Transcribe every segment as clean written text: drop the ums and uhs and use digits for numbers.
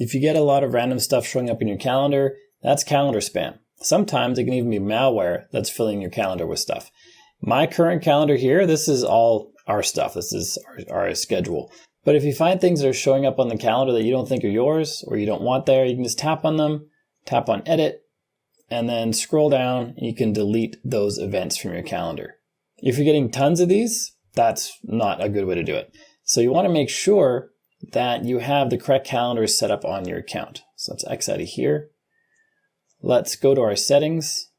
If you get a lot of random stuff showing up in your calendar, that's calendar spam. Sometimes it can even be malware that's filling your calendar with stuff. My current calendar here, this is all our stuff. This is our schedule. But if you find things that are showing up on the calendar that you don't think are yours or you don't want there, you can just tap on them, tap on edit, and then scroll down and you can delete those events from your calendar. If you're getting tons of these, that's not a good way to do it. So you want to make sure that you have the correct calendars set up on your account. So let's X out of here. Let's go to our settings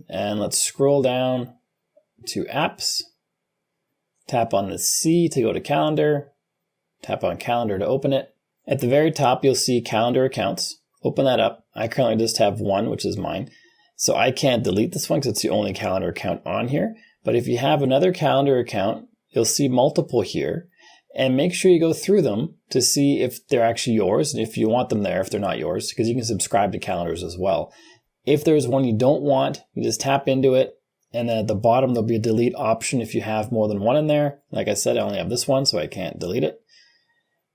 and let's scroll down to apps. Tap on the C to go to calendar. Tap on calendar to open it. At the very top, you'll see calendar accounts. Open that up. I currently just have one, which is mine. So I can't delete this one because it's the only calendar account on here. But if you have another calendar account, you'll see multiple here. And make sure you go through them to see if they're actually yours and if you want them there if they're not yours, because you can subscribe to calendars as well. If there's one you don't want, you just tap into it. And then at the bottom, there'll be a delete option if you have more than one in there. Like I said, I only have this one, so I can't delete it.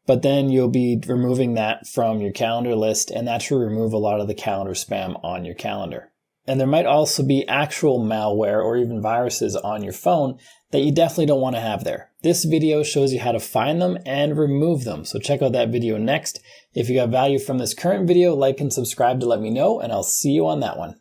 But then you'll be removing that from your calendar list, and that should remove a lot of the calendar spam on your calendar. And there might also be actual malware or even viruses on your phone that you definitely don't want to have there. This video shows you how to find them and remove them. So check out that video next. If you got value from this current video, like and subscribe to let me know, and I'll see you on that one.